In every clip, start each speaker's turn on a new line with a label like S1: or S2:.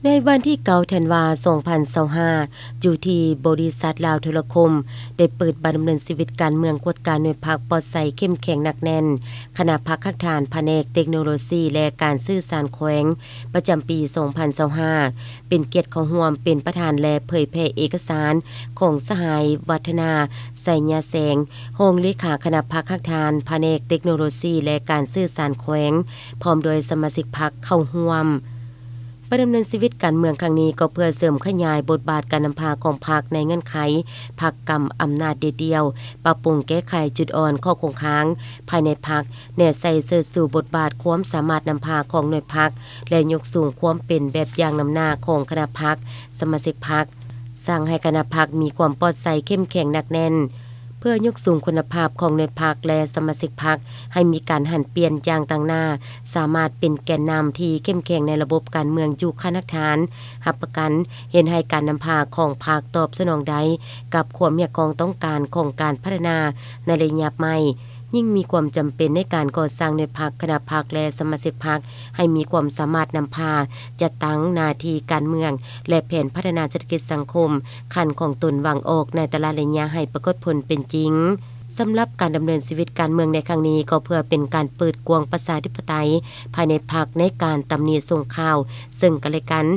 S1: ในวันที่9ธันวาคม2025อยู่ที่บริษัทลาวโทรคมได้เปิดบดำเนินชีวิตการเมืองกวดการหน่วยพรรคปลอดใสเข้มแข็งหนักแน่นคณะพรรคคักฐานแผนกเทคโนโลยีและการสื่อสารแขวงประจำปี2025เป็นเกียรติของร่วมเป็นประธานและเผยแพร่เอกสารของสหายวัฒนาไสยาแสงรองเลขาคณะพรรคคักฐานแผนกเทคโนโลยีและการสื่อสารแขวงพร้อมโดยสมาชิกพรรคเข้าร่วมดำเนินชีวิตการเมืองครั้งนี้ก็เพื่อเสริมขยายบทบาทการนำพาของพรรคในเงื่อนไขพรรคกำอำนาจเดียวปรับปรุงแก้ไขจุดอ่อนข้อคงค้างภายในพรรคแน่ใส่เสื้อสู่บทบาทความสามารถนำพาของหน่วยพรรคและยกสูงความเป็นแบบอย่างนำหน้าของคณะพรรคสมาชิกพรรคสร้างให้คณะพรรคมีความปลอดภัยเข้มแข็งหนักแน่นเพื่อยกสูงคุณภาพของหน่วยพรรคและสมาชิกพรรคให้มีการหันเปลี่ยนอย่างต่างหน้าสามารถเป็นแกนนำที่เข้มแข็งในระบบการเมืองอยู่ขั้นฐานรับประกันเห็นให้การนำพาของพรรคตอบสนองได้กับความเรียกร้องต้องการของการพัฒนาในระยะใหม่ยิ่งมีความจำเป็นในการก่อสร้างหน่วยพรรคคณะพรรคและสมาชิกพรรคให้มีความสามารถนำพาจัดตั้งหน้าที่การเมืองและแผนพัฒนาเศรษฐกิจสังคมคันของตนวางออกในแต่ละระยะให้ปรากฏผลเป็นจริงสำหรับการดำเนินชีวิตการเมืองในครั้งนี้ก็เพื่อเป็นการเปิดกว้างประชาธิปไตยภายในพรรคในการตำหนิส่งข่าวซึ่งกันและกัน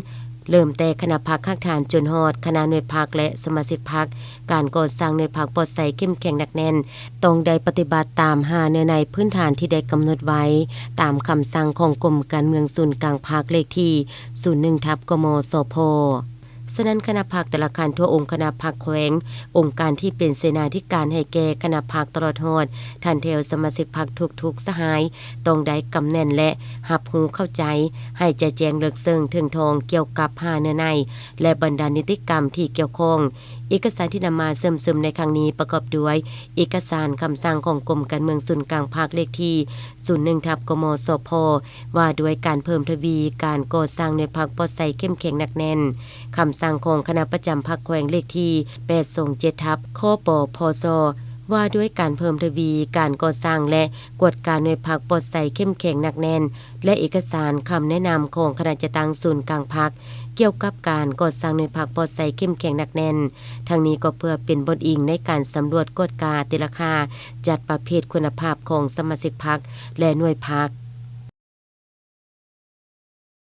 S1: เริ่มแต่คณะพรรคข้างฐานจนฮอดคณะหน่วยพรรคและสมาชิกพรรคการก่อสร้างหน่วยพรรคปลอดใสเข้มแข็งหนักแน่นต้องได้ปฏิบัติตาม5เนื้อในพื้นฐานที่ได้กำหนดไว้ตามคำสั่งของกรมการเมืองศูนย์กลางพรรคเลขที่01/กมสพฉะนั้นคณะพรรคแต่ละคันทั่วองค์คณะพรรคแขวงองค์การที่เป็นเสนาธิการให้แก่คณะพรรคตลอดฮอดท่านแถวสมาชิกพรรคทุกๆสหายต้องได้กำแน่นและรับรู้เข้าใจให้แจ้งเลิกเซิงถึงทองเกี่ยวกับ5เนื้อในและบรรดานิติกรรมที่เกี่ยวข้องเอกสารที่นำมาเสริมในครั้งนี้ประกอบด้วยเอกสารคำสั่งของกรมการเมืองศูนย์กลางภาคเลขที่01/กมสพว่าด้วยการเพิ่มทวีการก่อสร้างหน่วยพรรคปลอดใสเข้มแข็งหนักแน่นคำสั่งของคณะประจำพรรคแขวงเลขที่827/คปพศว่าด้วยการเพิ่มทวีการก่อสร้างและกวดการหน่วยพรรคปลอดใสเข้มแข็งหนักแน่นและเอกสารคำแนะนำของคณะจัดตั้งศูนย์กลางพรรคเกี่ยวกับการก่อสร้างหน่วยพรรคปลอดใสเข้มแข็งหนักแน่นทั้งนี้ก็เพื่อเป็นบทอิงในการสำรวจกฎกาติราคาจัดประเภทคุณภาพของสมาชิกพรรคและหน่วยพรรค